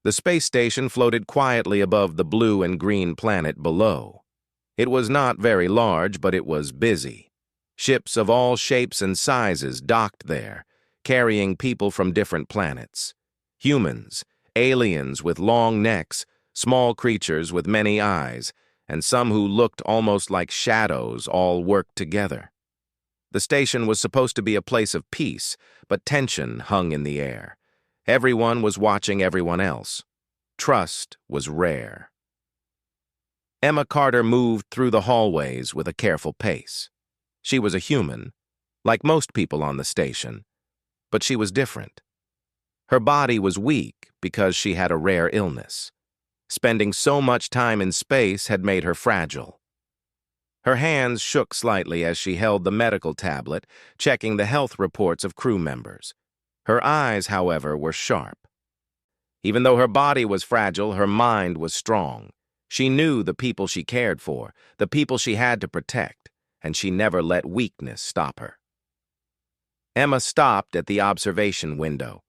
The space station floated quietly above the blue and green planet below. It was not very large, but it was busy. Ships of all shapes and sizes docked there, carrying people from different planets. Humans, aliens with long necks, small creatures with many eyes, and some who looked almost like shadows all worked together. The station was supposed to be a place of peace, but tension hung in the air. Everyone was watching everyone else. Trust was rare. Emma Carter moved through the hallways with a careful pace. She was a human, like most people on the station, but she was different. Her body was weak because she had a rare illness. Spending so much time in space had made her fragile. Her hands shook slightly as she held the medical tablet, checking the health reports of crew members. Her eyes, however, were sharp. Even though her body was fragile, her mind was strong. She knew the people she cared for, the people she had to protect, and she never let weakness stop her. Emma stopped at the observation window.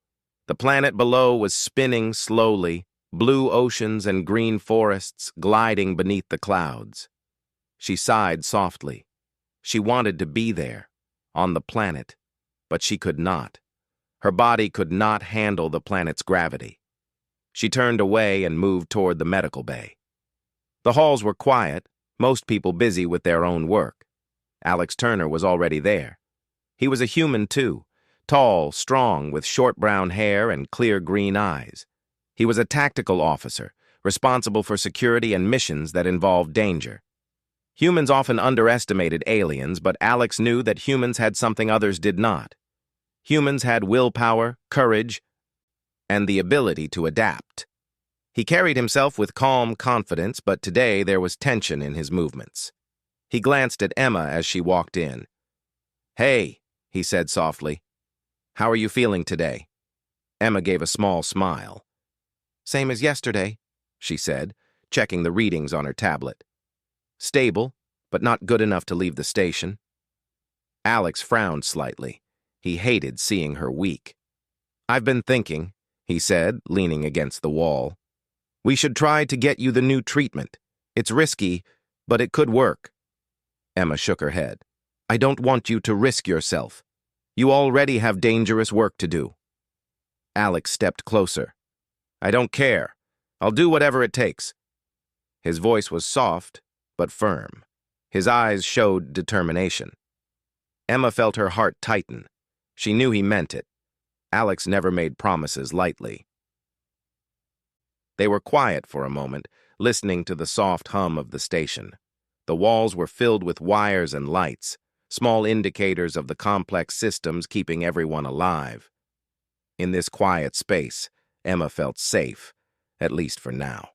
The planet below was spinning slowly, blue oceans and green forests gliding beneath the clouds. She sighed softly. She wanted to be there, on the planet, but she could not. Her body could not handle the planet's gravity. She turned away and moved toward the medical bay. The halls were quiet, most people busy with their own work. Alex Turner was already there. He was a human too, tall, strong, with short brown hair and clear green eyes. He was a tactical officer, responsible for security and missions that involved danger. Humans often underestimated aliens, but Alex knew that humans had something others did not. Humans had willpower, courage, and the ability to adapt. He carried himself with calm confidence, but today there was tension in his movements. He glanced at Emma as she walked in. "Hey," he said softly. "How are you feeling today?" Emma gave a small smile. "Same as yesterday," she said, checking the readings on her tablet. "Stable, but not good enough to leave the station." Alex frowned slightly. He hated seeing her weak. "I've been thinking," he said, leaning against the wall. "We should try to get you the new treatment. It's risky, but it could work." Emma shook her head. "I don't want you to risk yourself. You already have dangerous work to do." Alex stepped closer. "I don't care. I'll do whatever it takes." His voice was soft, but firm. His eyes showed determination. Emma felt her heart tighten. She knew he meant it. Alex never made promises lightly. They were quiet for a moment, listening to the soft hum of the station. The walls were filled with wires and lights, small indicators of the complex systems keeping everyone alive. In this quiet space, Emma felt safe, at least for now.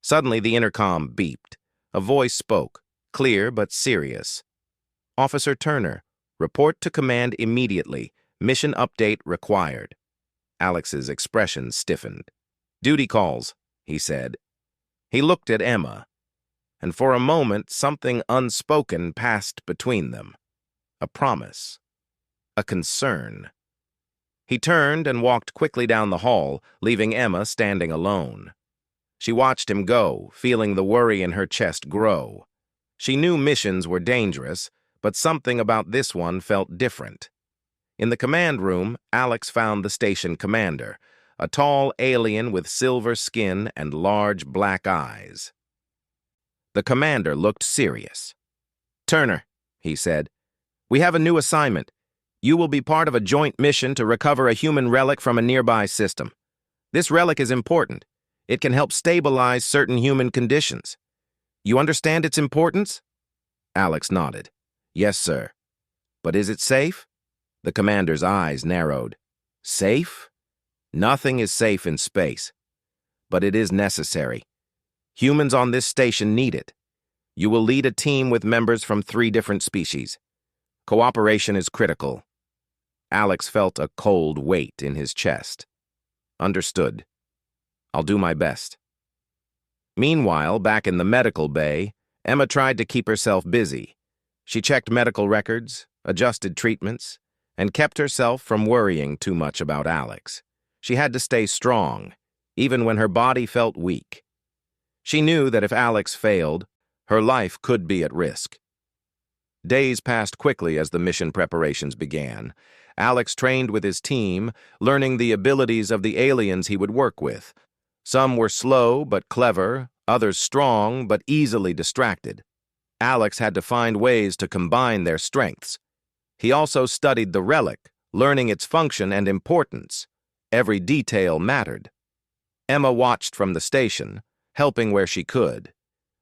Suddenly, the intercom beeped. A voice spoke, clear but serious. "Officer Turner, report to command immediately. Mission update required." Alex's expression stiffened. "Duty calls," he said. He looked at Emma, and for a moment something unspoken passed between them. A promise. A concern. He turned and walked quickly down the hall, leaving Emma standing alone. She watched him go, feeling the worry in her chest grow. She knew missions were dangerous, but something about this one felt different. In the command room, Alex found the station commander, a tall alien with silver skin and large black eyes. The commander looked serious. "Turner," he said, "we have a new assignment. You will be part of a joint mission to recover a human relic from a nearby system. This relic is important. It can help stabilize certain human conditions. You understand its importance?" Alex nodded. "Yes, sir." "But is it safe?" The commander's eyes narrowed. "Safe? Nothing is safe in space. But it is necessary. Humans on this station need it. You will lead a team with members from 3 different species. Cooperation is critical." Alex felt a cold weight in his chest. "Understood. I'll do my best." Meanwhile, back in the medical bay, Emma tried to keep herself busy. She checked medical records, adjusted treatments, and kept herself from worrying too much about Alex. She had to stay strong, even when her body felt weak. She knew that if Alex failed, her life could be at risk. Days passed quickly as the mission preparations began. Alex trained with his team, learning the abilities of the aliens he would work with. Some were slow but clever, others strong but easily distracted. Alex had to find ways to combine their strengths. He also studied the relic, learning its function and importance. Every detail mattered. Emma watched from the station, helping where she could.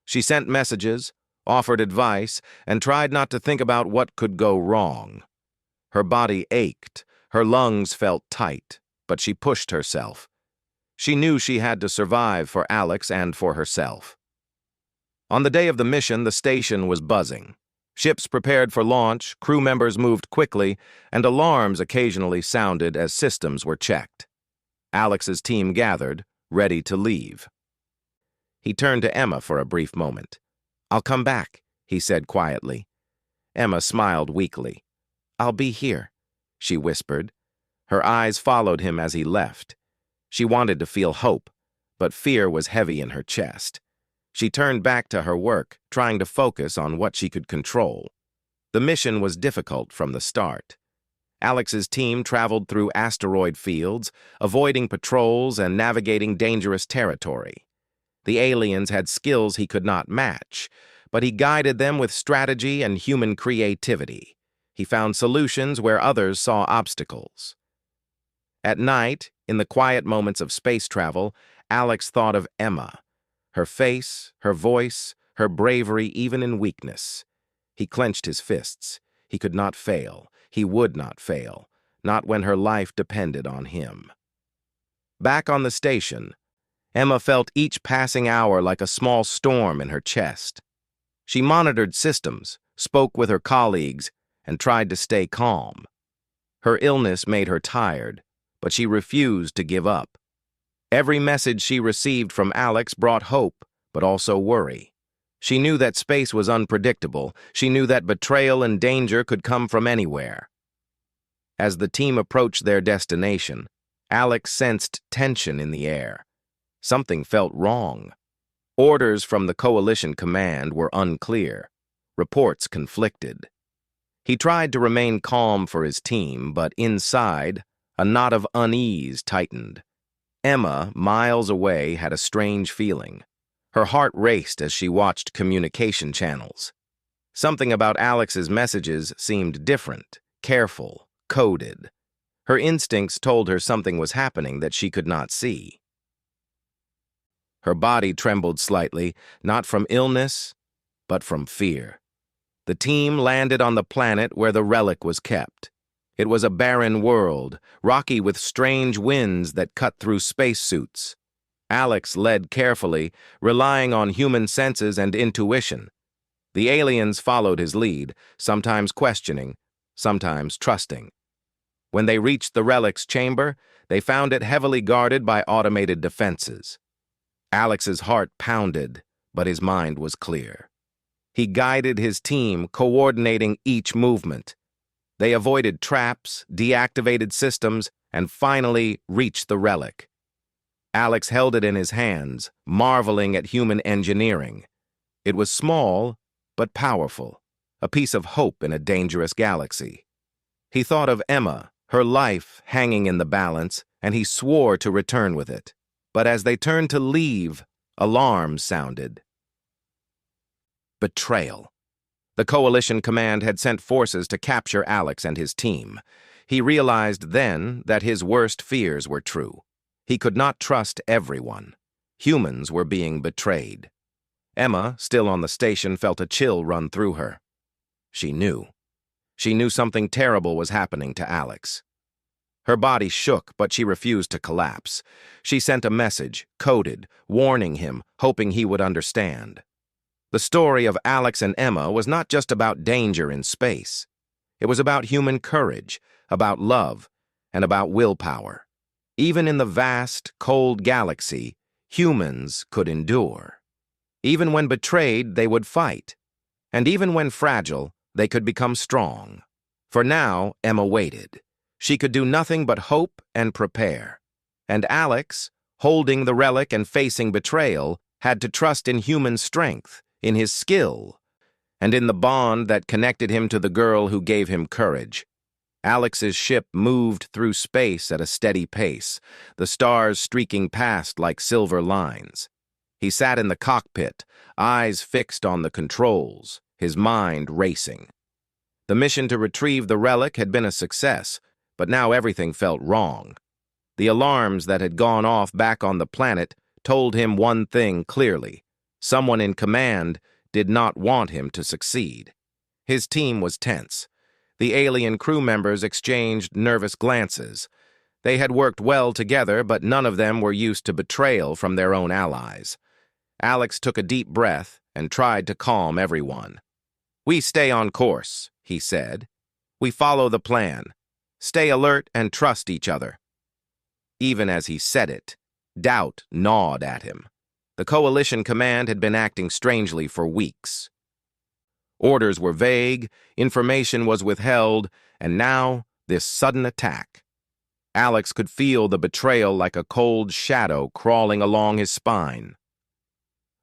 She sent messages, offered advice, and tried not to think about what could go wrong. Her body ached, her lungs felt tight, but she pushed herself. She knew she had to survive for Alex and for herself. On the day of the mission, the station was buzzing. Ships prepared for launch, crew members moved quickly, and alarms occasionally sounded as systems were checked. Alex's team gathered, ready to leave. He turned to Emma for a brief moment. "I'll come back," he said quietly. Emma smiled weakly. "I'll be here," she whispered. Her eyes followed him as he left. She wanted to feel hope, but fear was heavy in her chest. She turned back to her work, trying to focus on what she could control. The mission was difficult from the start. Alex's team traveled through asteroid fields, avoiding patrols and navigating dangerous territory. The aliens had skills he could not match, but he guided them with strategy and human creativity. He found solutions where others saw obstacles. At night, in the quiet moments of space travel, Alex thought of Emma. Her face, her voice, her bravery even in weakness. He clenched his fists. He could not fail. He would not fail. Not when her life depended on him. Back on the station, Emma felt each passing hour like a small storm in her chest. She monitored systems, spoke with her colleagues, and tried to stay calm. Her illness made her tired, but she refused to give up. Every message she received from Alex brought hope, but also worry. She knew that space was unpredictable. She knew that betrayal and danger could come from anywhere. As the team approached their destination, Alex sensed tension in the air. Something felt wrong. Orders from the Coalition command were unclear. Reports conflicted. He tried to remain calm for his team, but inside, a knot of unease tightened. Emma, miles away, had a strange feeling. Her heart raced as she watched communication channels. Something about Alex's messages seemed different, careful, coded. Her instincts told her something was happening that she could not see. Her body trembled slightly, not from illness, but from fear. The team landed on the planet where the relic was kept. It was a barren world, rocky with strange winds that cut through spacesuits. Alex led carefully, relying on human senses and intuition. The aliens followed his lead, sometimes questioning, sometimes trusting. When they reached the relic's chamber, they found it heavily guarded by automated defenses. Alex's heart pounded, but his mind was clear. He guided his team, coordinating each movement. They avoided traps, deactivated systems, and finally reached the relic. Alex held it in his hands, marveling at human engineering. It was small, but powerful, a piece of hope in a dangerous galaxy. He thought of Emma, her life hanging in the balance, and he swore to return with it. But as they turned to leave, alarms sounded. Betrayal. The Coalition command had sent forces to capture Alex and his team. He realized then that his worst fears were true. He could not trust everyone. Humans were being betrayed. Emma, still on the station, felt a chill run through her. She knew. She knew something terrible was happening to Alex. Her body shook, but she refused to collapse. She sent a message, coded, warning him, hoping he would understand. The story of Alex and Emma was not just about danger in space. It was about human courage, about love, and about willpower. Even in the vast, cold galaxy, humans could endure. Even when betrayed, they would fight. And even when fragile, they could become strong. For now, Emma waited. She could do nothing but hope and prepare. And Alex, holding the relic and facing betrayal, had to trust in human strength, in his skill, and in the bond that connected him to the girl who gave him courage. Alex's ship moved through space at a steady pace, the stars streaking past like silver lines. He sat in the cockpit, eyes fixed on the controls, his mind racing. The mission to retrieve the relic had been a success, but now everything felt wrong. The alarms that had gone off back on the planet told him one thing clearly: someone in command did not want him to succeed. His team was tense. The alien crew members exchanged nervous glances. They had worked well together, but none of them were used to betrayal from their own allies. Alex took a deep breath and tried to calm everyone. "We stay on course," he said. "We follow the plan. Stay alert and trust each other." Even as he said it, doubt gnawed at him. The Coalition command had been acting strangely for weeks. Orders were vague, information was withheld, and now this sudden attack. Alex could feel the betrayal like a cold shadow crawling along his spine.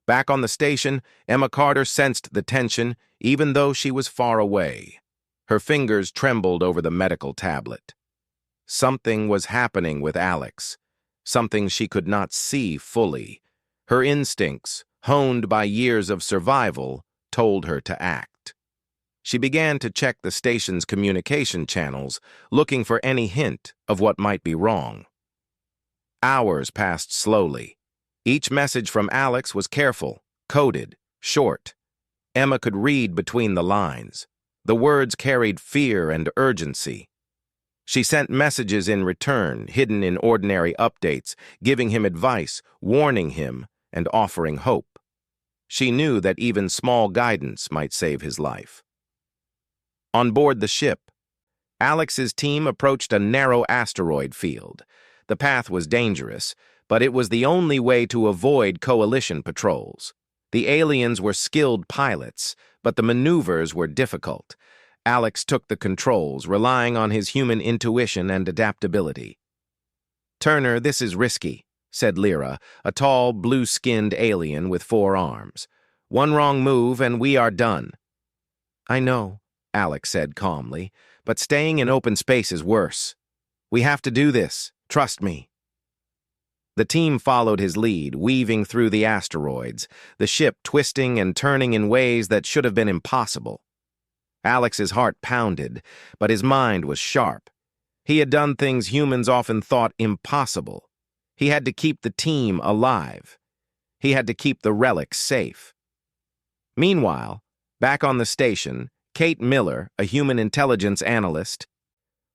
Back on the station, Emma Carter sensed the tension, even though she was far away. Her fingers trembled over the medical tablet. Something was happening with Alex, something she could not see fully. Her instincts, honed by years of survival, told her to act. She began to check the station's communication channels, looking for any hint of what might be wrong. Hours passed slowly. Each message from Alex was careful, coded, short. Emma could read between the lines. The words carried fear and urgency. She sent messages in return, hidden in ordinary updates, giving him advice, warning him, and offering hope. She knew that even small guidance might save his life. On board the ship, Alex's team approached a narrow asteroid field. The path was dangerous, but it was the only way to avoid Coalition patrols. The aliens were skilled pilots, but the maneuvers were difficult. Alex took the controls, relying on his human intuition and adaptability. "Turner, this is risky," said Lyra, a tall, blue-skinned alien with 4 arms. "One wrong move and we are done." "I know," Alex said calmly, "but staying in open space is worse. We have to do this. Trust me." The team followed his lead, weaving through the asteroids, the ship twisting and turning in ways that should have been impossible. Alex's heart pounded, but his mind was sharp. He had done things humans often thought impossible. He had to keep the team alive. He had to keep the relic safe. Meanwhile, back on the station, Kate Miller, a human intelligence analyst,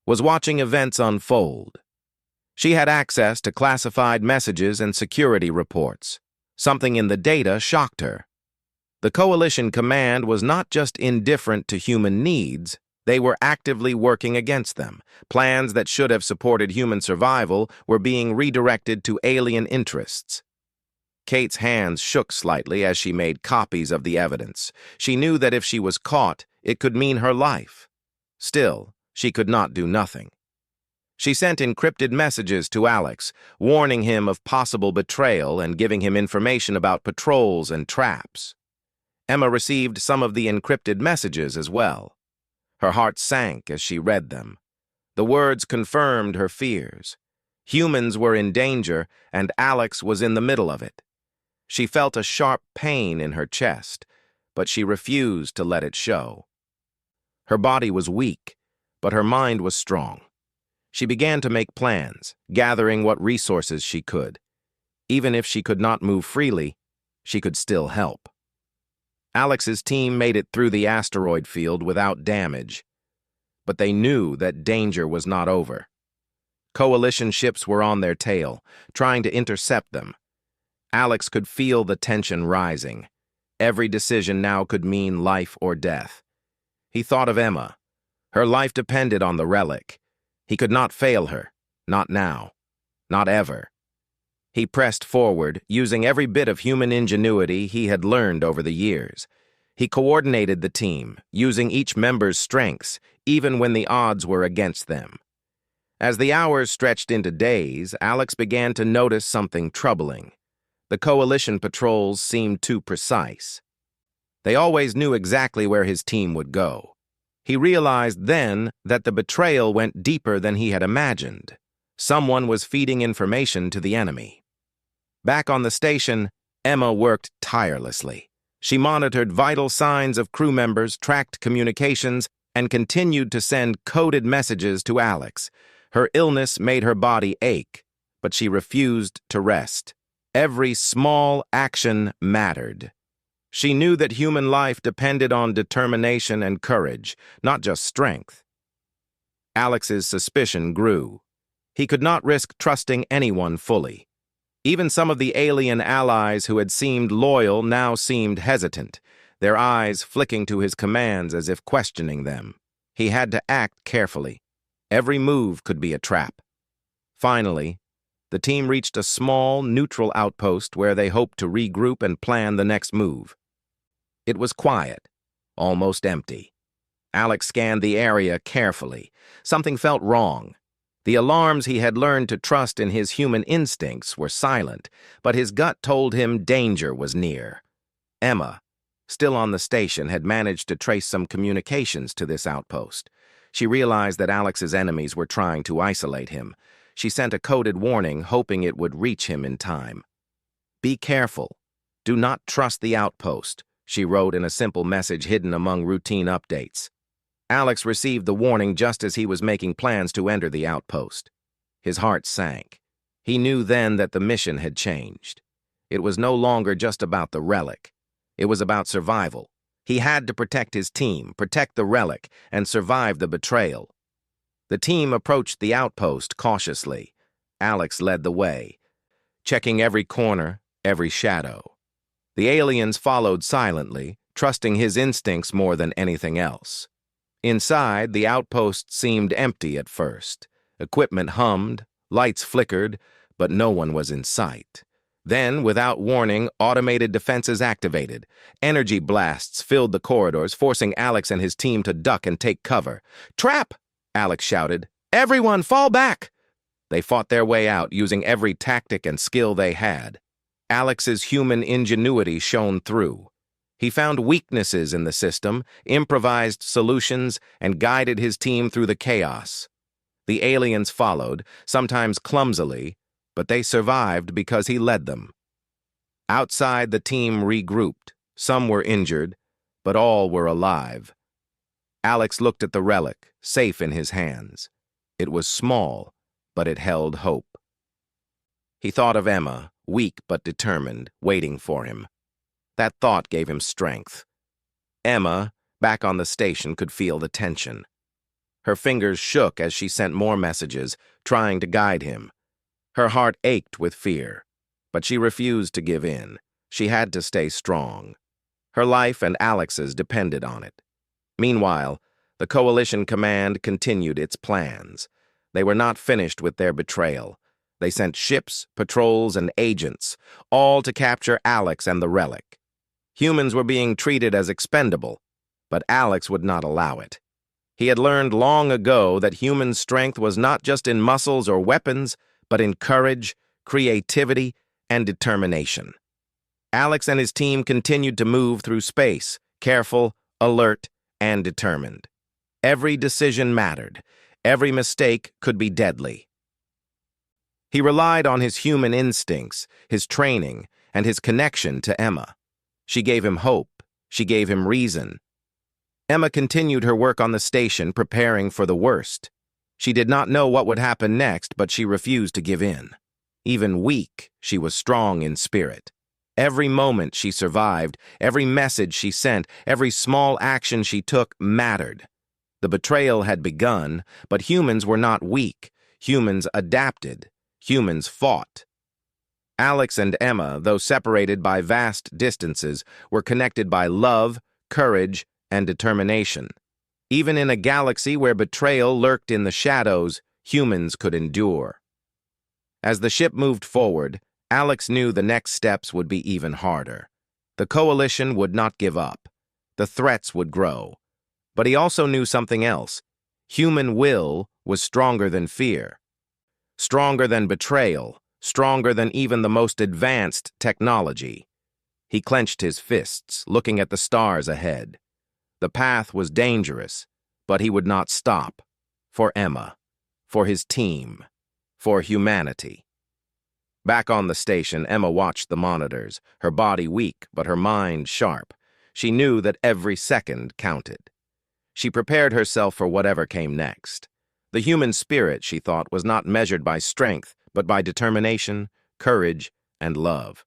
was watching events unfold. She had access to classified messages and security reports. Something in the data shocked her. The Coalition command was not just indifferent to human needs, they were actively working against them. Plans that should have supported human survival were being redirected to alien interests. Kate's hands shook slightly as she made copies of the evidence. She knew that if she was caught, it could mean her life. Still, she could not do nothing. She sent encrypted messages to Alex, warning him of possible betrayal and giving him information about patrols and traps. Emma received some of the encrypted messages as well. Her heart sank as she read them. The words confirmed her fears. Humans were in danger, and Alex was in the middle of it. She felt a sharp pain in her chest, but she refused to let it show. Her body was weak, but her mind was strong. She began to make plans, gathering what resources she could. Even if she could not move freely, she could still help. Alex's team made it through the asteroid field without damage, but they knew that danger was not over. Coalition ships were on their tail, trying to intercept them. Alex could feel the tension rising. Every decision now could mean life or death. He thought of Emma. Her life depended on the relic. He could not fail her, not now, not ever. He pressed forward, using every bit of human ingenuity he had learned over the years. He coordinated the team, using each member's strengths, even when the odds were against them. As the hours stretched into days, Alex began to notice something troubling. The Coalition patrols seemed too precise. They always knew exactly where his team would go. He realized then that the betrayal went deeper than he had imagined. Someone was feeding information to the enemy. Back on the station, Emma worked tirelessly. She monitored vital signs of crew members, tracked communications, and continued to send coded messages to Alex. Her illness made her body ache, but she refused to rest. Every small action mattered. She knew that human life depended on determination and courage, not just strength. Alex's suspicion grew. He could not risk trusting anyone fully. Even some of the alien allies who had seemed loyal now seemed hesitant, their eyes flicking to his commands as if questioning them. He had to act carefully. Every move could be a trap. Finally, the team reached a small, neutral outpost where they hoped to regroup and plan the next move. It was quiet, almost empty. Alex scanned the area carefully. Something felt wrong. The alarms he had learned to trust in his human instincts were silent, but his gut told him danger was near. Emma, still on the station, had managed to trace some communications to this outpost. She realized that Alex's enemies were trying to isolate him. She sent a coded warning, hoping it would reach him in time. "Be careful. Do not trust the outpost," she wrote in a simple message hidden among routine updates. Alex received the warning just as he was making plans to enter the outpost. His heart sank. He knew then that the mission had changed. It was no longer just about the relic. It was about survival. He had to protect his team, protect the relic, and survive the betrayal. The team approached the outpost cautiously. Alex led the way, checking every corner, every shadow. The aliens followed silently, trusting his instincts more than anything else. Inside, the outpost seemed empty at first. Equipment hummed, lights flickered, but no one was in sight. Then, without warning, automated defenses activated. Energy blasts filled the corridors, forcing Alex and his team to duck and take cover. "Trap!" Alex shouted. "Everyone, fall back!" They fought their way out, using every tactic and skill they had. Alex's human ingenuity shone through. He found weaknesses in the system, improvised solutions, and guided his team through the chaos. The aliens followed, sometimes clumsily, but they survived because he led them. Outside, the team regrouped. Some were injured, but all were alive. Alex looked at the relic, safe in his hands. It was small, but it held hope. He thought of Emma, weak but determined, waiting for him. That thought gave him strength. Emma, back on the station, could feel the tension. Her fingers shook as she sent more messages, trying to guide him. Her heart ached with fear, but she refused to give in. She had to stay strong. Her life and Alex's depended on it. Meanwhile, the Coalition command continued its plans. They were not finished with their betrayal. They sent ships, patrols, and agents, all to capture Alex and the relic. Humans were being treated as expendable, but Alex would not allow it. He had learned long ago that human strength was not just in muscles or weapons, but in courage, creativity, and determination. Alex and his team continued to move through space, careful, alert, and determined. Every decision mattered. Every mistake could be deadly. He relied on his human instincts, his training, and his connection to Emma. She gave him hope. She gave him reason. Emma continued her work on the station, preparing for the worst. She did not know what would happen next, but she refused to give in. Even weak, she was strong in spirit. Every moment she survived, every message she sent, every small action she took mattered. The betrayal had begun, but humans were not weak. Humans adapted. Humans fought. Alex and Emma, though separated by vast distances, were connected by love, courage, and determination. Even in a galaxy where betrayal lurked in the shadows, humans could endure. As the ship moved forward, Alex knew the next steps would be even harder. The Coalition would not give up. The threats would grow. But he also knew something else. Human will was stronger than fear, stronger than betrayal, stronger than even the most advanced technology. He clenched his fists, looking at the stars ahead. The path was dangerous, but he would not stop. For Emma, for his team, for humanity. Back on the station, Emma watched the monitors, her body weak but her mind sharp. She knew that every second counted. She prepared herself for whatever came next. The human spirit, she thought, was not measured by strength, but by determination, courage, and love.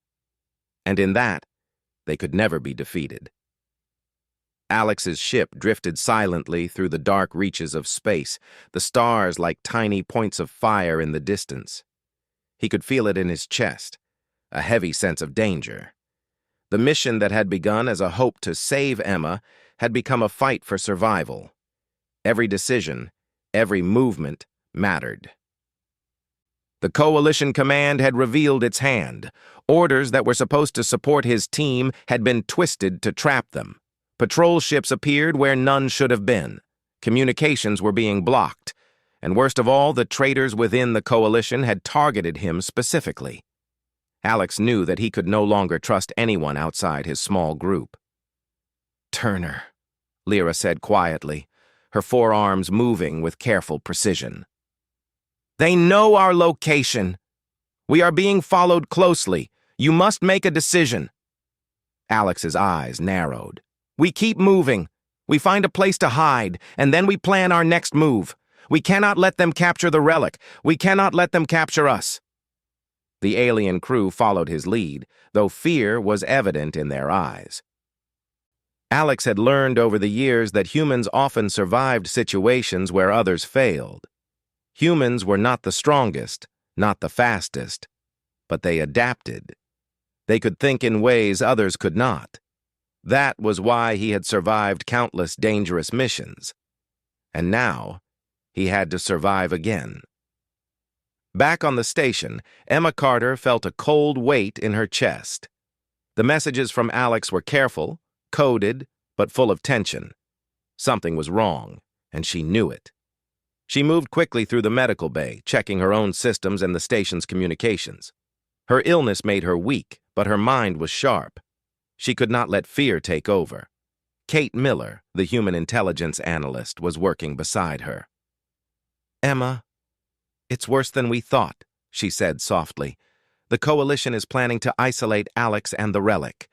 And in that, they could never be defeated. Alex's ship drifted silently through the dark reaches of space, the stars like tiny points of fire in the distance. He could feel it in his chest, a heavy sense of danger. The mission that had begun as a hope to save Emma had become a fight for survival. Every decision, every movement mattered. The Coalition Command had revealed its hand. Orders that were supposed to support his team had been twisted to trap them. Patrol ships appeared where none should have been. Communications were being blocked. And worst of all, the traitors within the Coalition had targeted him specifically. Alex knew that he could no longer trust anyone outside his small group. "Turner," Lyra said quietly, her forearms moving with careful precision. "They know our location. We are being followed closely. You must make a decision." Alex's eyes narrowed. "We keep moving. We find a place to hide, and then we plan our next move. We cannot let them capture the relic. We cannot let them capture us." The alien crew followed his lead, though fear was evident in their eyes. Alex had learned over the years that humans often survived situations where others failed. Humans were not the strongest, not the fastest, but they adapted. They could think in ways others could not. That was why he had survived countless dangerous missions. And now, he had to survive again. Back on the station, Emma Carter felt a cold weight in her chest. The messages from Alex were careful, coded, but full of tension. Something was wrong, and she knew it. She moved quickly through the medical bay, checking her own systems and the station's communications. Her illness made her weak, but her mind was sharp. She could not let fear take over. Kate Miller, the human intelligence analyst, was working beside her. "Emma, it's worse than we thought," she said softly. "The Coalition is planning to isolate Alex and the relic.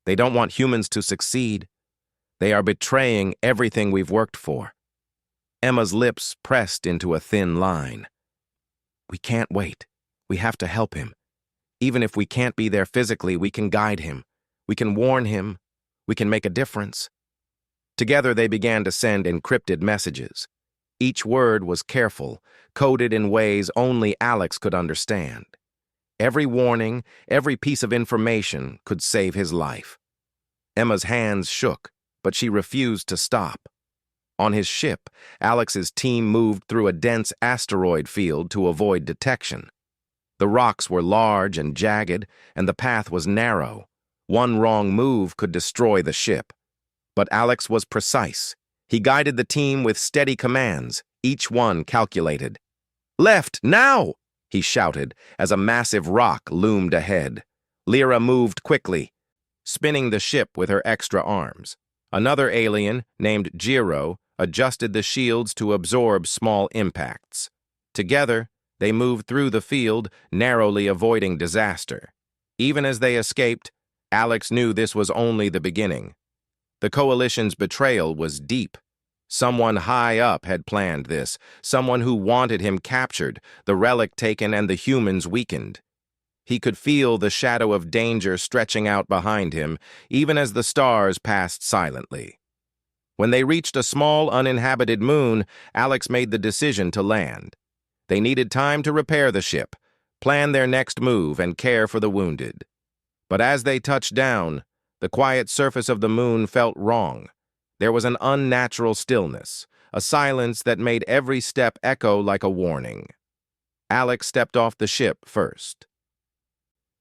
They don't want humans to succeed. They are betraying everything we've worked for." Emma's lips pressed into a thin line. "We can't wait. We have to help him. Even if we can't be there physically, we can guide him. We can warn him. We can make a difference." Together they began to send encrypted messages. Each word was careful, coded in ways only Alex could understand. Every warning, every piece of information could save his life. Emma's hands shook, but she refused to stop. On his ship, Alex's team moved through a dense asteroid field to avoid detection. The rocks were large and jagged, and the path was narrow. One wrong move could destroy the ship. But Alex was precise. He guided the team with steady commands, each one calculated. "Left, now!" he shouted as a massive rock loomed ahead. Lyra moved quickly, spinning the ship with her extra arms. Another alien, named Jiro, adjusted the shields to absorb small impacts. Together, they moved through the field, narrowly avoiding disaster. Even as they escaped, Alex knew this was only the beginning. The Coalition's betrayal was deep. Someone high up had planned this, someone who wanted him captured, the relic taken, and the humans weakened. He could feel the shadow of danger stretching out behind him, even as the stars passed silently. When they reached a small, uninhabited moon, Alex made the decision to land. They needed time to repair the ship, plan their next move, and care for the wounded. But as they touched down, the quiet surface of the moon felt wrong. There was an unnatural stillness, a silence that made every step echo like a warning. Alex stepped off the ship first.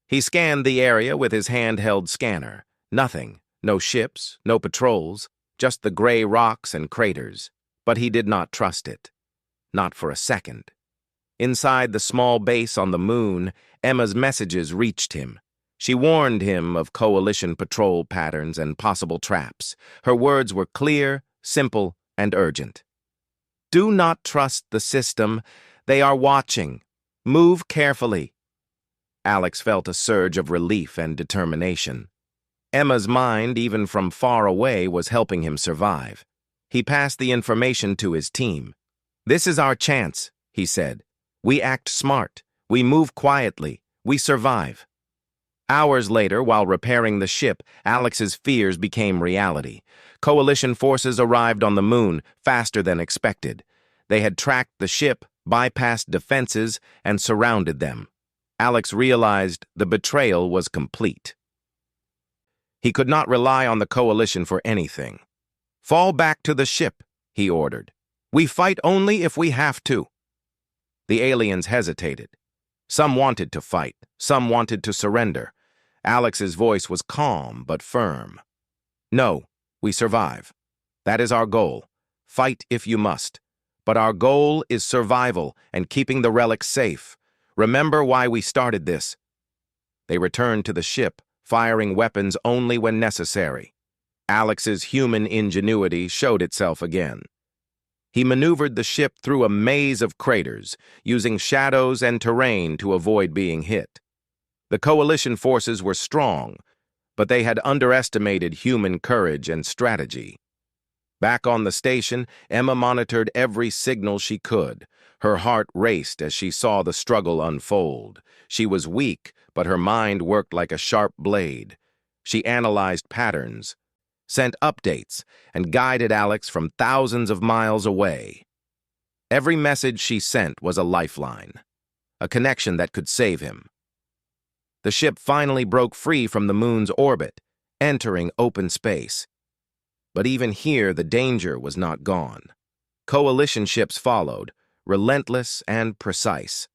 He scanned the area with his handheld scanner. Nothing. No ships, no patrols, just the gray rocks and craters. But he did not trust it. not for a second. Inside the small base on the moon, Emma's messages reached him. She warned him of coalition patrol patterns and possible traps. Her words were clear, simple, and urgent. Do not trust the system. They are watching. Move carefully. Alex felt a surge of relief and determination. Emma's mind, even from far away, was helping him survive. He passed the information to his team. This is our chance, he said. We act smart. We move quietly. We survive. Hours later, while repairing the ship, Alex's fears became reality. Coalition forces arrived on the moon faster than expected. They had tracked the ship, bypassed defenses, and surrounded them. Alex realized the betrayal was complete. He could not rely on the coalition for anything. Fall back to the ship, he ordered. We fight only if we have to. The aliens hesitated. Some wanted to fight, some wanted to surrender. Alex's voice was calm but firm. No, we survive. That is our goal. Fight if you must. But our goal is survival and keeping the relics safe. Remember why we started this. They returned to the ship, firing weapons only when necessary. Alex's human ingenuity showed itself again. He maneuvered the ship through a maze of craters, using shadows and terrain to avoid being hit. The coalition forces were strong, but they had underestimated human courage and strategy. Back on the station, Emma monitored every signal she could. Her heart raced as she saw the struggle unfold. She was weak, but her mind worked like a sharp blade. She analyzed patterns, sent updates, and guided Alex from thousands of miles away. Every message she sent was a lifeline, a connection that could save him. The ship finally broke free from the moon's orbit, entering open space. But even here, the danger was not gone. Coalition ships followed, relentless and precise.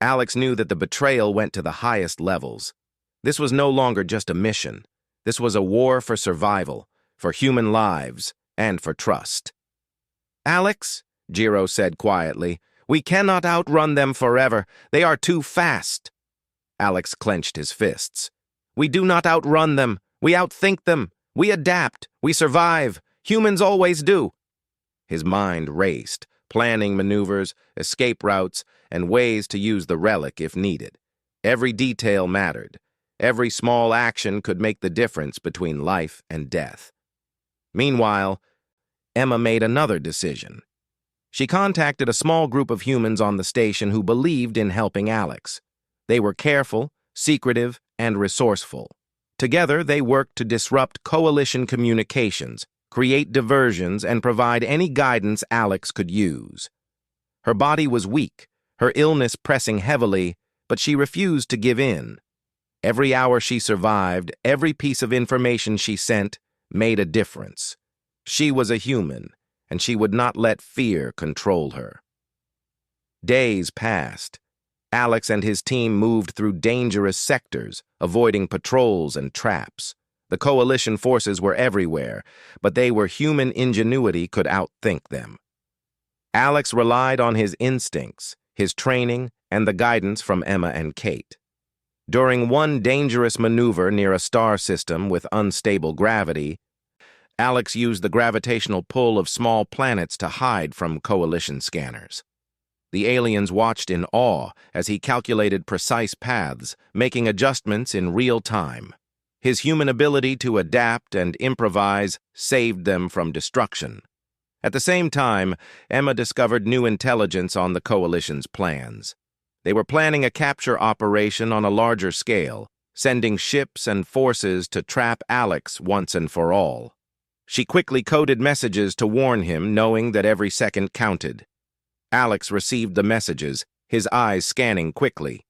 Alex knew that the betrayal went to the highest levels. This was no longer just a mission. This was a war for survival, for human lives, and for trust. Alex, Jiro said quietly, we cannot outrun them forever. They are too fast. Alex clenched his fists. We do not outrun them. We outthink them. We adapt. We survive. Humans always do. His mind raced, planning maneuvers, escape routes, and ways to use the relic if needed. Every detail mattered. Every small action could make the difference between life and death. Meanwhile, Emma made another decision. She contacted a small group of humans on the station who believed in helping Alex. They were careful, secretive, and resourceful. Together, they worked to disrupt coalition communications, create diversions, and provide any guidance Alex could use. Her body was weak, her illness pressing heavily, but she refused to give in. Every hour she survived, every piece of information she sent, made a difference. She was a human, and she would not let fear control her. Days passed. Alex and his team moved through dangerous sectors, avoiding patrols and traps. The coalition forces were everywhere, but they were human ingenuity could outthink them. Alex relied on his instincts, his training, and the guidance from Emma and Kate. During one dangerous maneuver near a star system with unstable gravity, Alex used the gravitational pull of small planets to hide from coalition scanners. The aliens watched in awe as he calculated precise paths, making adjustments in real time. His human ability to adapt and improvise saved them from destruction. At the same time, Emma discovered new intelligence on the coalition's plans. They were planning a capture operation on a larger scale, sending ships and forces to trap Alex once and for all. She quickly coded messages to warn him, knowing that every second counted. Alex received the messages, his eyes scanning quickly.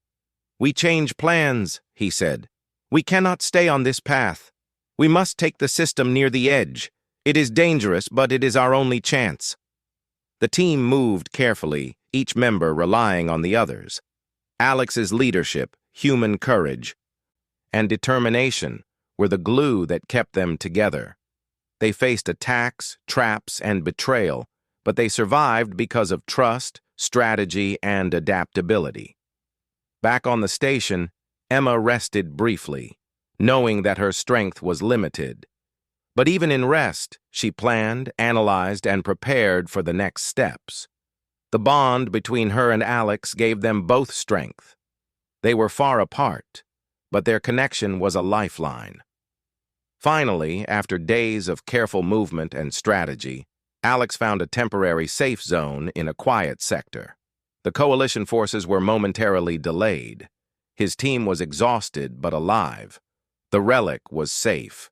We change plans, he said. We cannot stay on this path. We must take the system near the edge. It is dangerous, but it is our only chance. The team moved carefully, each member relying on the others. Alex's leadership, human courage, and determination were the glue that kept them together. They faced attacks, traps, and betrayal, but they survived because of trust, strategy, and adaptability. Back on the station, Emma rested briefly, knowing that her strength was limited. But even in rest, she planned, analyzed, and prepared for the next steps. The bond between her and Alex gave them both strength. They were far apart, but their connection was a lifeline. Finally, after days of careful movement and strategy, Alex found a temporary safe zone in a quiet sector. The coalition forces were momentarily delayed. His team was exhausted but alive. The relic was safe.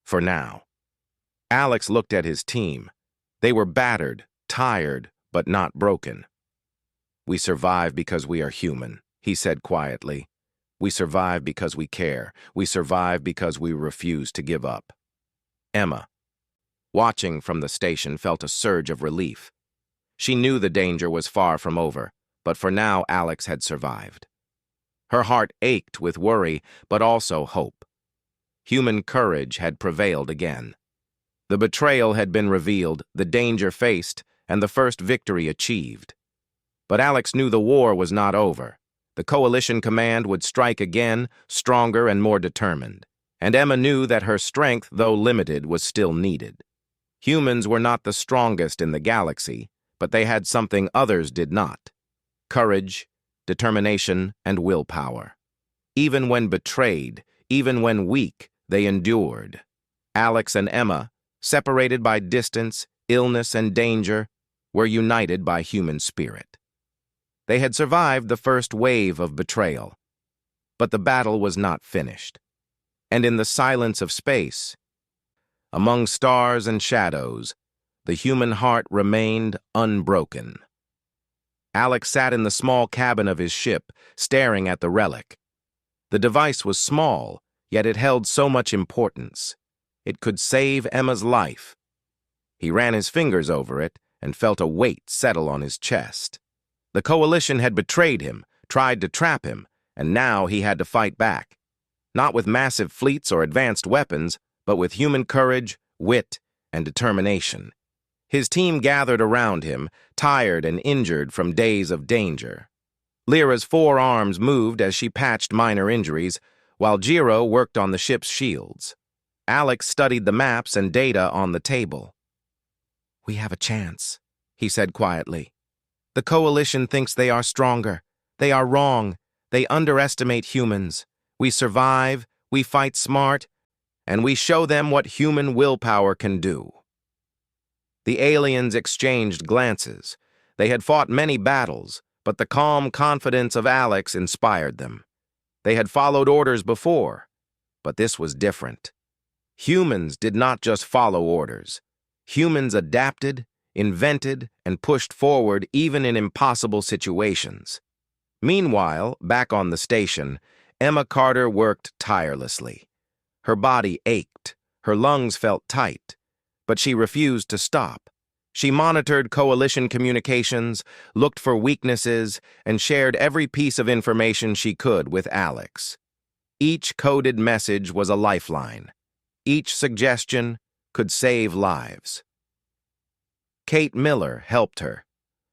For now. Alex looked at his team. They were battered, tired, but not broken. "We survive because we are human," he said quietly. "We survive because we care. We survive because we refuse to give up." Emma, watching from the station, felt a surge of relief. She knew the danger was far from over, but for now Alex had survived. Her heart ached with worry, but also hope. Human courage had prevailed again. The betrayal had been revealed, the danger faced, and the first victory achieved. But Alex knew the war was not over. The coalition command would strike again, stronger and more determined. And Emma knew that her strength, though limited, was still needed. Humans were not the strongest in the galaxy, but they had something others did not: courage, determination, and willpower. Even when betrayed, even when weak, they endured. Alex and Emma, separated by distance, illness, and danger, were united by human spirit. They had survived the first wave of betrayal, but the battle was not finished. And in the silence of space, among stars and shadows, the human heart remained unbroken. Alex sat in the small cabin of his ship, staring at the relic. The device was small, yet it held so much importance. It could save Emma's life. He ran his fingers over it and felt a weight settle on his chest. The coalition had betrayed him, tried to trap him, and now he had to fight back. Not with massive fleets or advanced weapons, but with human courage, wit, and determination. His team gathered around him, tired and injured from days of danger. Lyra's forearms moved as she patched minor injuries, while Jiro worked on the ship's shields. Alex studied the maps and data on the table. "We have a chance," he said quietly. "The coalition thinks they are stronger. They are wrong. They underestimate humans. We survive, we fight smart, and we show them what human willpower can do." The aliens exchanged glances. They had fought many battles, but the calm confidence of Alex inspired them. They had followed orders before, but this was different. Humans did not just follow orders. Humans adapted, invented, and pushed forward even in impossible situations. Meanwhile, back on the station, Emma Carter worked tirelessly. Her body ached, her lungs felt tight, but she refused to stop. She monitored coalition communications, looked for weaknesses, and shared every piece of information she could with Alex. Each coded message was a lifeline. Each suggestion could save lives. Kate Miller helped her,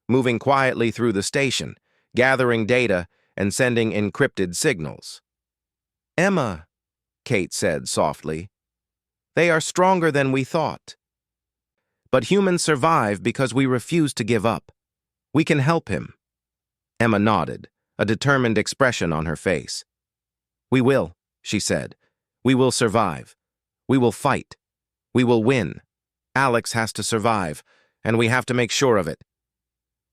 moving quietly through the station, gathering data and sending encrypted signals. "Emma," Kate said softly, "they are stronger than we thought. But humans survive because we refuse to give up. We can help him." Emma nodded, a determined expression on her face. "We will," she said. "We will survive. We will fight. We will win. Alex has to survive, and we have to make sure of it."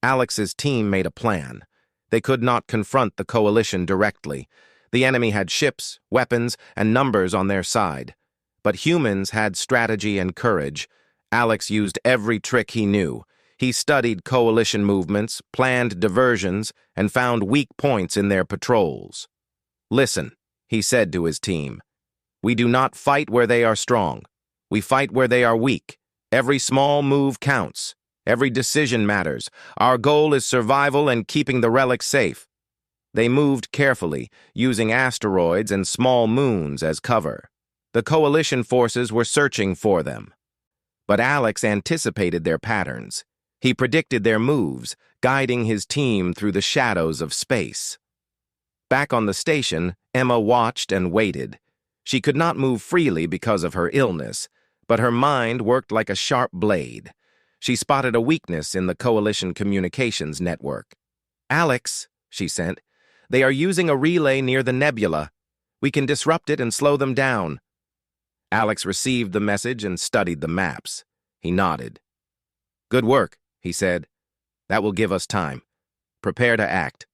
Alex's team made a plan. They could not confront the coalition directly. The enemy had ships, weapons, and numbers on their side. But humans had strategy and courage. Alex used every trick he knew. He studied coalition movements, planned diversions, and found weak points in their patrols. "Listen," he said to his team. "We do not fight where they are strong. We fight where they are weak. Every small move counts. Every decision matters. Our goal is survival and keeping the relic safe." They moved carefully, using asteroids and small moons as cover. The coalition forces were searching for them. But Alex anticipated their patterns. He predicted their moves, guiding his team through the shadows of space. Back on the station, Emma watched and waited. She could not move freely because of her illness, but her mind worked like a sharp blade. She spotted a weakness in the Coalition communications network. "Alex," she sent, "they are using a relay near the nebula. We can disrupt it and slow them down." Alex received the message and studied the maps. He nodded. "Good work," he said. "That will give us time. Prepare to act."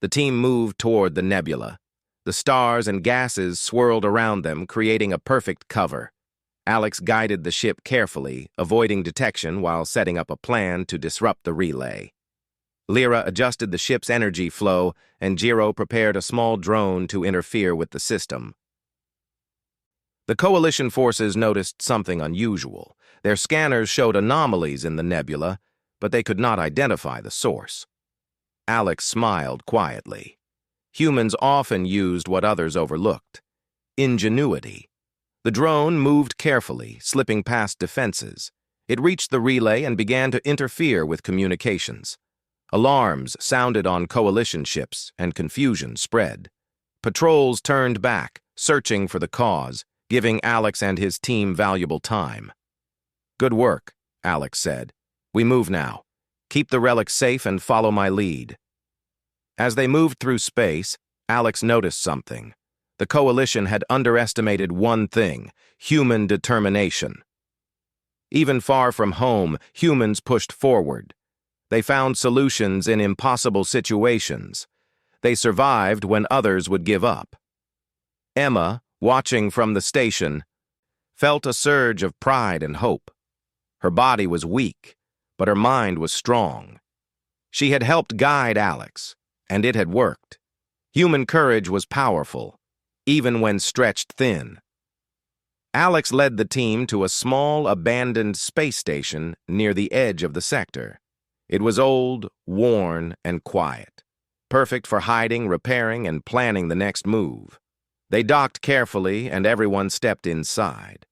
The team moved toward the nebula. The stars and gases swirled around them, creating a perfect cover. Alex guided the ship carefully, avoiding detection while setting up a plan to disrupt the relay. Lyra adjusted the ship's energy flow, and Jiro prepared a small drone to interfere with the system. The Coalition forces noticed something unusual. Their scanners showed anomalies in the nebula, but they could not identify the source. Alex smiled quietly. Humans often used what others overlooked: ingenuity. The drone moved carefully, slipping past defenses. It reached the relay and began to interfere with communications. Alarms sounded on Coalition ships, and confusion spread. Patrols turned back, searching for the cause, giving Alex and his team valuable time. "Good work," Alex said. "We move now. Keep the relic safe and follow my lead." As they moved through space, Alex noticed something. The Coalition had underestimated one thing: human determination. Even far from home, humans pushed forward. They found solutions in impossible situations. They survived when others would give up. Emma, watching from the station, felt a surge of pride and hope. Her body was weak, but her mind was strong. She had helped guide Alex, and it had worked. Human courage was powerful, even when stretched thin. Alex led the team to a small, abandoned space station near the edge of the sector. It was old, worn, and quiet, perfect for hiding, repairing, and planning the next move. They docked carefully, and everyone stepped inside.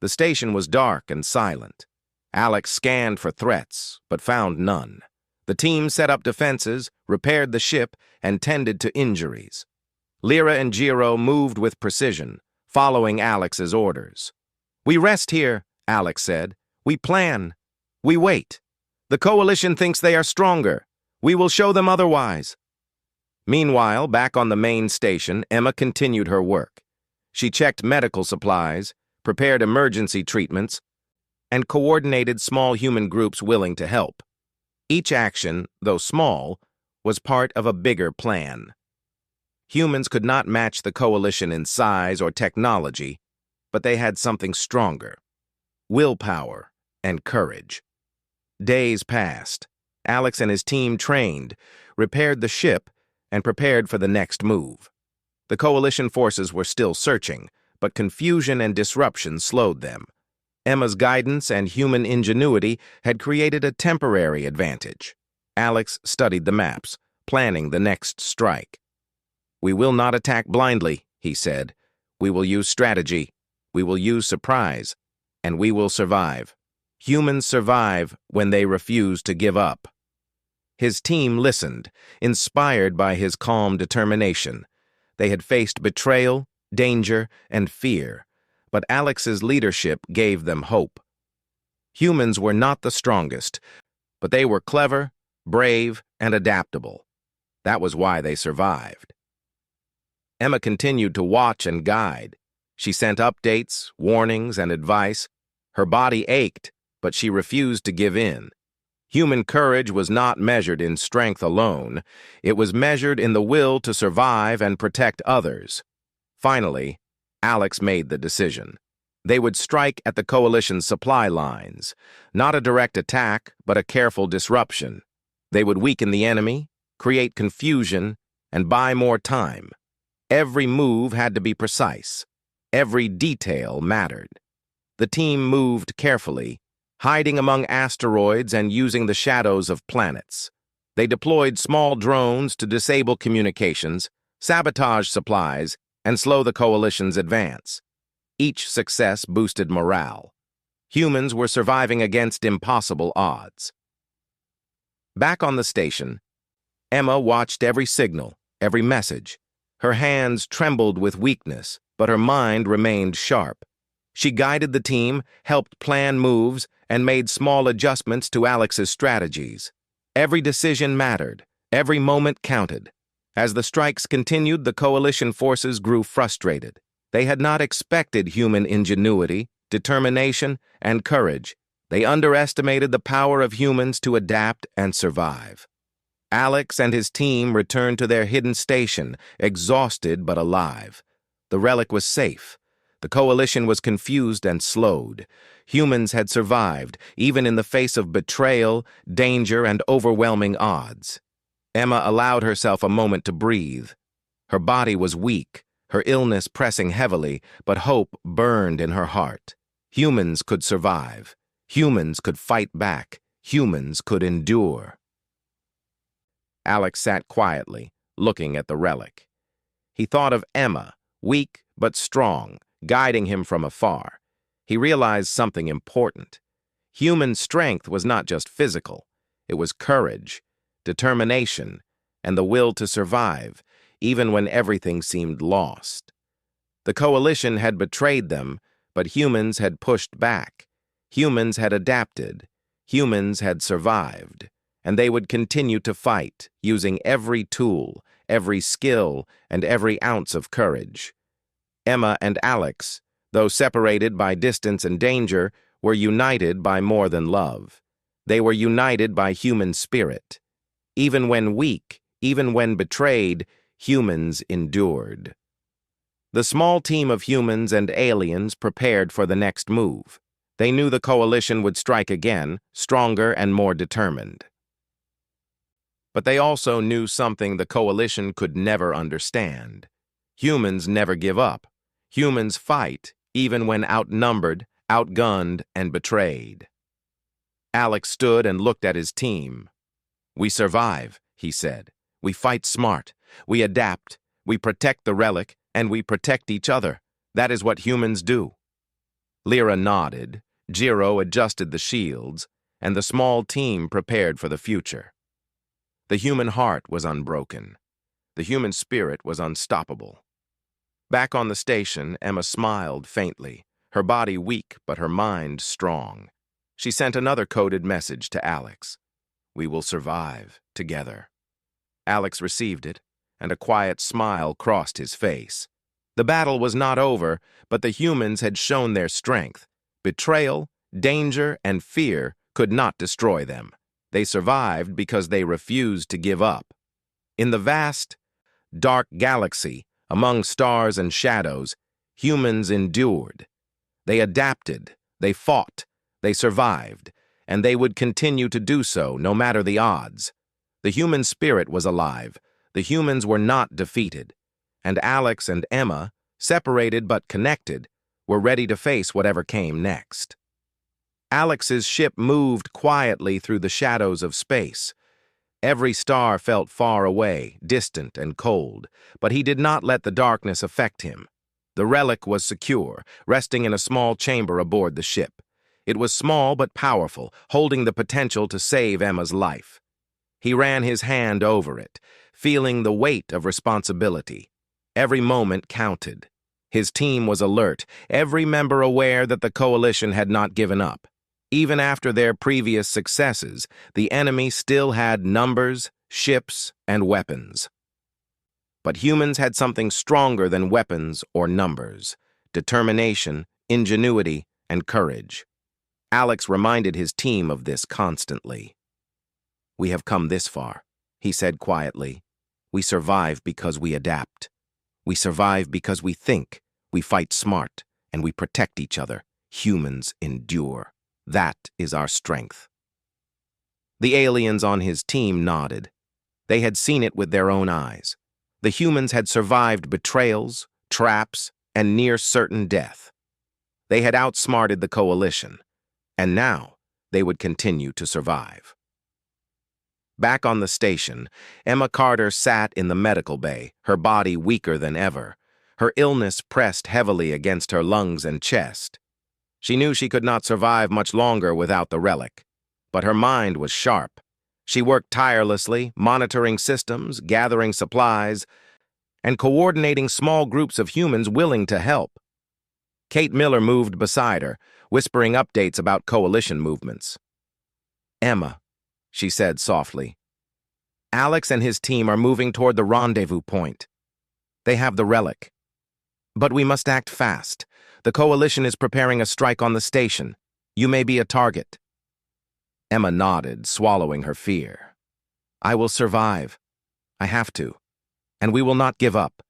The station was dark and silent. Alex scanned for threats, but found none. The team set up defenses, repaired the ship, and tended to injuries. Lyra and Jiro moved with precision, following Alex's orders. "We rest here," Alex said. "We plan. We wait. The Coalition thinks they are stronger. We will show them otherwise." Meanwhile, back on the main station, Emma continued her work. She checked medical supplies, prepared emergency treatments, and coordinated small human groups willing to help. Each action, though small, was part of a bigger plan. Humans could not match the Coalition in size or technology, but they had something stronger: willpower and courage. Days passed. Alex and his team trained, repaired the ship, and prepared for the next move. The Coalition forces were still searching, but confusion and disruption slowed them. Emma's guidance and human ingenuity had created a temporary advantage. Alex studied the maps, planning the next strike. "We will not attack blindly," he said. "We will use strategy. We will use surprise. And we will survive. Humans survive when they refuse to give up." His team listened, inspired by his calm determination. They had faced betrayal, danger, and fear, but Alex's leadership gave them hope. Humans were not the strongest, but they were clever, brave, and adaptable. That was why they survived. Emma continued to watch and guide. She sent updates, warnings, and advice. Her body ached, but she refused to give in. Human courage was not measured in strength alone. It was measured in the will to survive and protect others. Finally, Alex made the decision. They would strike at the Coalition's supply lines. Not a direct attack, but a careful disruption. They would weaken the enemy, create confusion, and buy more time. Every move had to be precise. Every detail mattered. The team moved carefully, hiding among asteroids and using the shadows of planets. They deployed small drones to disable communications, sabotage supplies, and slow the Coalition's advance. Each success boosted morale. Humans were surviving against impossible odds. Back on the station, Emma watched every signal, every message. Her hands trembled with weakness, but her mind remained sharp. She guided the team, helped plan moves, and made small adjustments to Alex's strategies. Every decision mattered. Every moment counted. As the strikes continued, the coalition forces grew frustrated. They had not expected human ingenuity, determination, and courage. They underestimated the power of humans to adapt and survive. Alex and his team returned to their hidden station, exhausted but alive. The relic was safe. The coalition was confused and slowed. Humans had survived, even in the face of betrayal, danger, and overwhelming odds. Emma allowed herself a moment to breathe. Her body was weak, her illness pressing heavily, but hope burned in her heart. Humans could survive. Humans could fight back. Humans could endure. Alex sat quietly, looking at the relic. He thought of Emma, weak but strong, guiding him from afar. He realized something important. Human strength was not just physical. It was courage, determination, and the will to survive, even when everything seemed lost. The coalition had betrayed them, but humans had pushed back. Humans had adapted. Humans had survived. And they would continue to fight, using every tool, every skill, and every ounce of courage. Emma and Alex, though separated by distance and danger, were united by more than love. They were united by human spirit. Even when weak, even when betrayed, humans endured. The small team of humans and aliens prepared for the next move. They knew the coalition would strike again, stronger and more determined. But they also knew something the coalition could never understand. Humans never give up. Humans fight, even when outnumbered, outgunned, and betrayed. Alex stood and looked at his team. "We survive," he said. "We fight smart. We adapt. We protect the relic, and we protect each other. That is what humans do." Lyra nodded, Jiro adjusted the shields, and the small team prepared for the future. The human heart was unbroken. The human spirit was unstoppable. Back on the station, Emma smiled faintly, her body weak but her mind strong. She sent another coded message to Alex. "We will survive together." Alex received it, and a quiet smile crossed his face. The battle was not over, but the humans had shown their strength. Betrayal, danger, and fear could not destroy them. They survived because they refused to give up. In the vast, dark galaxy, among stars and shadows, humans endured. They adapted, they fought, they survived, and they would continue to do so no matter the odds. The human spirit was alive. The humans were not defeated. And Alex and Emma, separated but connected, were ready to face whatever came next. Alex's ship moved quietly through the shadows of space. Every star felt far away, distant and cold, but he did not let the darkness affect him. The relic was secure, resting in a small chamber aboard the ship. It was small but powerful, holding the potential to save Emma's life. He ran his hand over it, feeling the weight of responsibility. Every moment counted. His team was alert, every member aware that the coalition had not given up. Even after their previous successes, the enemy still had numbers, ships, and weapons. But humans had something stronger than weapons or numbers: determination, ingenuity, and courage. Alex reminded his team of this constantly. "We have come this far," he said quietly. "We survive because we adapt. We survive because we think, we fight smart, and we protect each other. Humans endure. That is our strength." The aliens on his team nodded. They had seen it with their own eyes. The humans had survived betrayals, traps, and near-certain death. They had outsmarted the coalition, and now they would continue to survive. Back on the station, Emma Carter sat in the medical bay, her body weaker than ever. Her illness pressed heavily against her lungs and chest. She knew she could not survive much longer without the relic, but her mind was sharp. She worked tirelessly, monitoring systems, gathering supplies, and coordinating small groups of humans willing to help. Kate Miller moved beside her, whispering updates about coalition movements. "Emma," she said softly, "Alex and his team are moving toward the rendezvous point. They have the relic. But we must act fast. The coalition is preparing a strike on the station. You may be a target." Emma nodded, swallowing her fear. "I will survive. I have to. And we will not give up.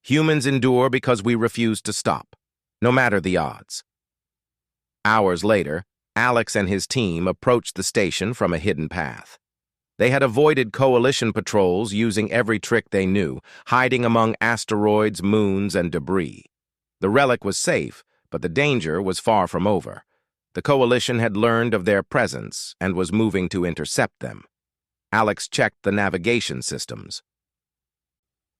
Humans endure because we refuse to stop, no matter the odds." Hours later, Alex and his team approached the station from a hidden path. They had avoided coalition patrols using every trick they knew, hiding among asteroids, moons, and debris. The relic was safe, but the danger was far from over. The coalition had learned of their presence and was moving to intercept them. Alex checked the navigation systems.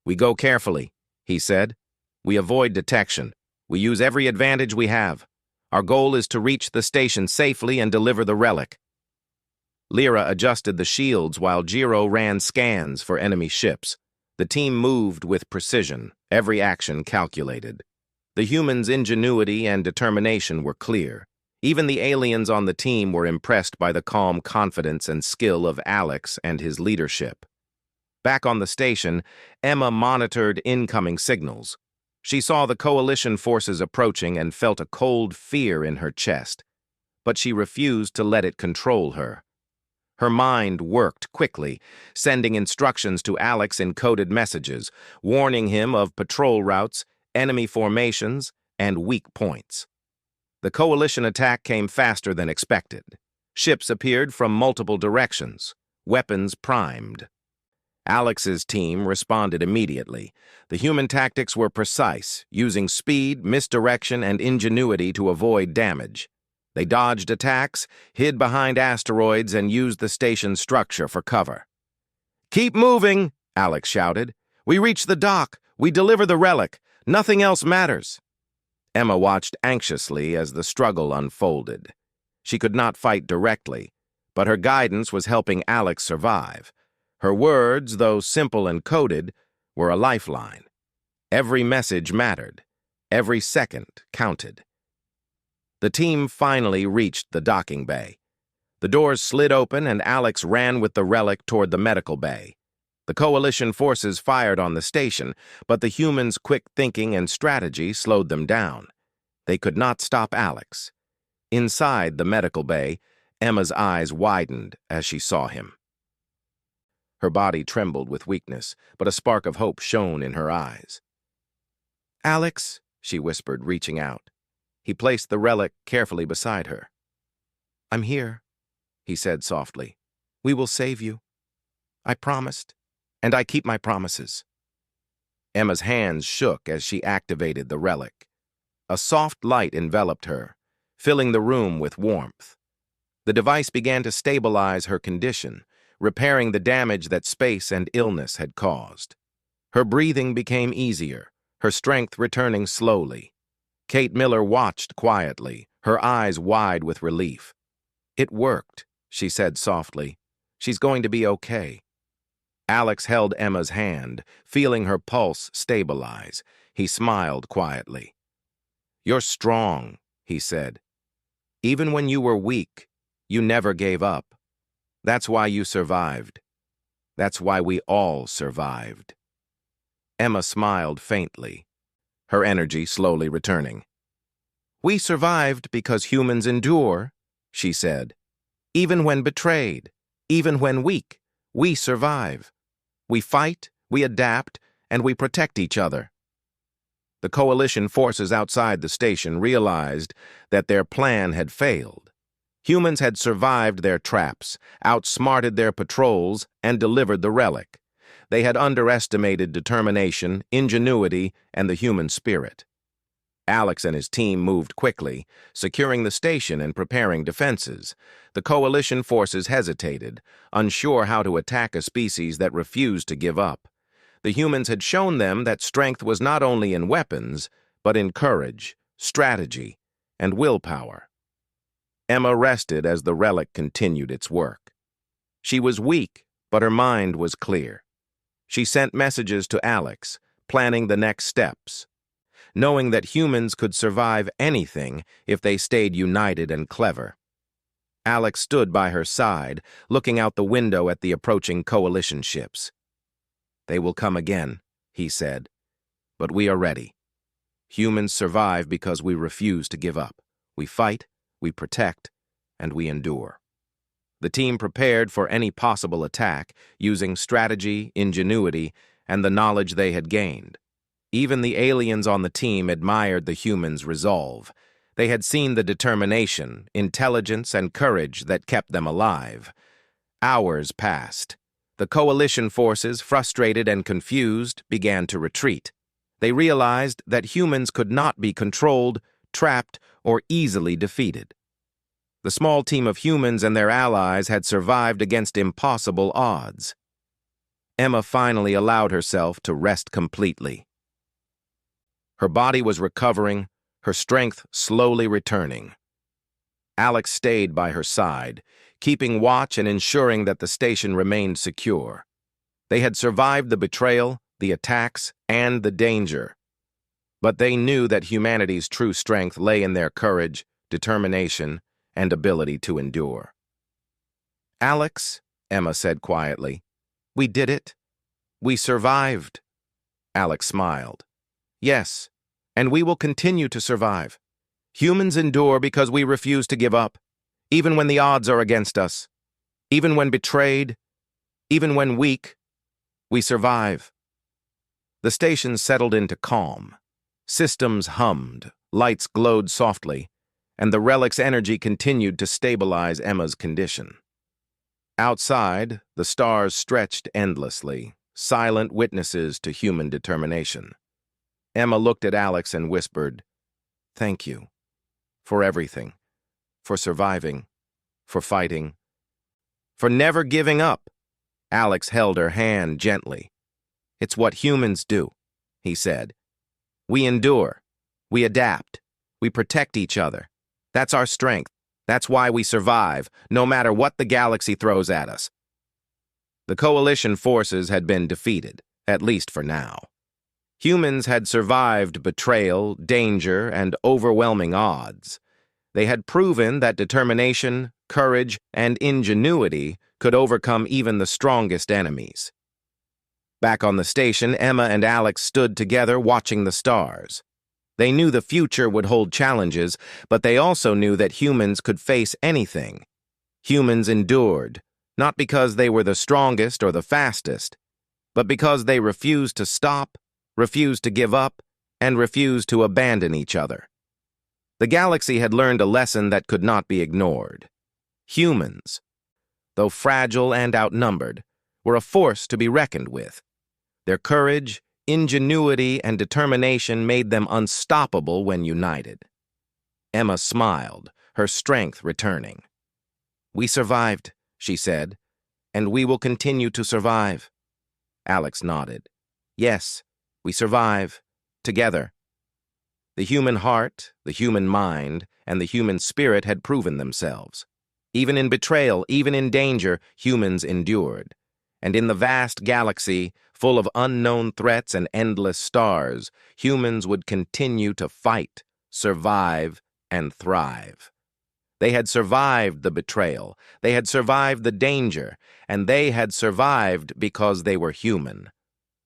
"We go carefully," he said. "We avoid detection. We use every advantage we have. Our goal is to reach the station safely and deliver the relic." Lyra adjusted the shields while Jiro ran scans for enemy ships. The team moved with precision, every action calculated. The humans' ingenuity and determination were clear. Even the aliens on the team were impressed by the calm confidence and skill of Alex and his leadership. Back on the station, Emma monitored incoming signals. She saw the coalition forces approaching and felt a cold fear in her chest. But she refused to let it control her. Her mind worked quickly, sending instructions to Alex in coded messages, warning him of patrol routes, enemy formations, and weak points. The coalition attack came faster than expected. Ships appeared from multiple directions, weapons primed. Alex's team responded immediately. The human tactics were precise, using speed, misdirection, and ingenuity to avoid damage. They dodged attacks, hid behind asteroids, and used the station's structure for cover. "Keep moving," Alex shouted. "We reach the dock. We deliver the relic. Nothing else matters." Emma watched anxiously as the struggle unfolded. She could not fight directly, but her guidance was helping Alex survive. Her words, though simple and coded, were a lifeline. Every message mattered. Every second counted. The team finally reached the docking bay. The doors slid open and Alex ran with the relic toward the medical bay. The coalition forces fired on the station, but the humans' quick thinking and strategy slowed them down. They could not stop Alex. Inside the medical bay, Emma's eyes widened as she saw him. Her body trembled with weakness, but a spark of hope shone in her eyes. "Alex," she whispered, reaching out. He placed the relic carefully beside her. "I'm here," he said softly. "We will save you. I promised, and I keep my promises." Emma's hands shook as she activated the relic. A soft light enveloped her, filling the room with warmth. The device began to stabilize her condition, repairing the damage that space and illness had caused. Her breathing became easier, her strength returning slowly. Kate Miller watched quietly, her eyes wide with relief. "It worked," she said softly. "She's going to be okay." Alex held Emma's hand, feeling her pulse stabilize. He smiled quietly. "You're strong," he said. "Even when you were weak, you never gave up. That's why you survived. That's why we all survived." Emma smiled faintly, her energy slowly returning. "We survived because humans endure," she said. "Even when betrayed, even when weak, we survive. We fight, we adapt, and we protect each other." The coalition forces outside the station realized that their plan had failed. Humans had survived their traps, outsmarted their patrols, and delivered the relic. They had underestimated determination, ingenuity, and the human spirit. Alex and his team moved quickly, securing the station and preparing defenses. The coalition forces hesitated, unsure how to attack a species that refused to give up. The humans had shown them that strength was not only in weapons, but in courage, strategy, and willpower. Emma rested as the relic continued its work. She was weak, but her mind was clear. She sent messages to Alex, planning the next steps, knowing that humans could survive anything if they stayed united and clever. Alex stood by her side, looking out the window at the approaching coalition ships. "They will come again," he said, "but we are ready. Humans survive because we refuse to give up. We fight, we protect, and we endure." The team prepared for any possible attack, using strategy, ingenuity, and the knowledge they had gained. Even the aliens on the team admired the humans' resolve. They had seen the determination, intelligence, and courage that kept them alive. Hours passed. The coalition forces, frustrated and confused, began to retreat. They realized that humans could not be controlled, trapped, or easily defeated. The small team of humans and their allies had survived against impossible odds. Emma finally allowed herself to rest completely. Her body was recovering, her strength slowly returning. Alex stayed by her side, keeping watch and ensuring that the station remained secure. They had survived the betrayal, the attacks, and the danger. But they knew that humanity's true strength lay in their courage, determination, and ability to endure. "Alex," Emma said quietly, "we did it. We survived." Alex smiled. "Yes, and we will continue to survive. Humans endure because we refuse to give up, even when the odds are against us, even when betrayed, even when weak. We survive." The station settled into calm. Systems hummed, lights glowed softly, and the relic's energy continued to stabilize Emma's condition. Outside, the stars stretched endlessly, silent witnesses to human determination. Emma looked at Alex and whispered, "Thank you. For everything. For surviving. For fighting. For never giving up." Alex held her hand gently. "It's what humans do," he said. "We endure. We adapt. We protect each other. That's our strength. That's why we survive, no matter what the galaxy throws at us." The coalition forces had been defeated, at least for now. Humans had survived betrayal, danger, and overwhelming odds. They had proven that determination, courage, and ingenuity could overcome even the strongest enemies. Back on the station, Emma and Alex stood together watching the stars. They knew the future would hold challenges, but they also knew that humans could face anything. Humans endured, not because they were the strongest or the fastest, but because they refused to stop, refused to give up, and refused to abandon each other. The galaxy had learned a lesson that could not be ignored. Humans, though fragile and outnumbered, were a force to be reckoned with. Their courage, ingenuity, and determination made them unstoppable when united. Emma smiled, her strength returning. "We survived," she said, "and we will continue to survive." Alex nodded. "Yes, we survive, together." The human heart, the human mind, and the human spirit had proven themselves. Even in betrayal, even in danger, humans endured. And in the vast galaxy, full of unknown threats and endless stars, humans would continue to fight, survive, and thrive. They had survived the betrayal, they had survived the danger, and they had survived because they were human.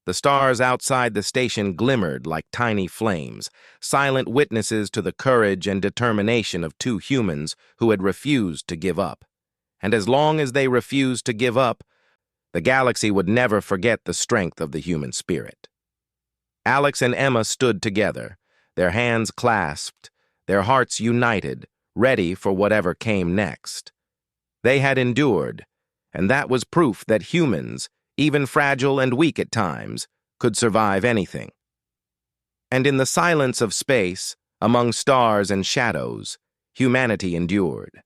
The stars outside the station glimmered like tiny flames, silent witnesses to the courage and determination of two humans who had refused to give up. And as long as they refused to give up, the galaxy would never forget the strength of the human spirit. Alex and Emma stood together, their hands clasped, their hearts united, ready for whatever came next. They had endured, and that was proof that humans, even fragile and weak at times, could survive anything. And in the silence of space, among stars and shadows, humanity endured.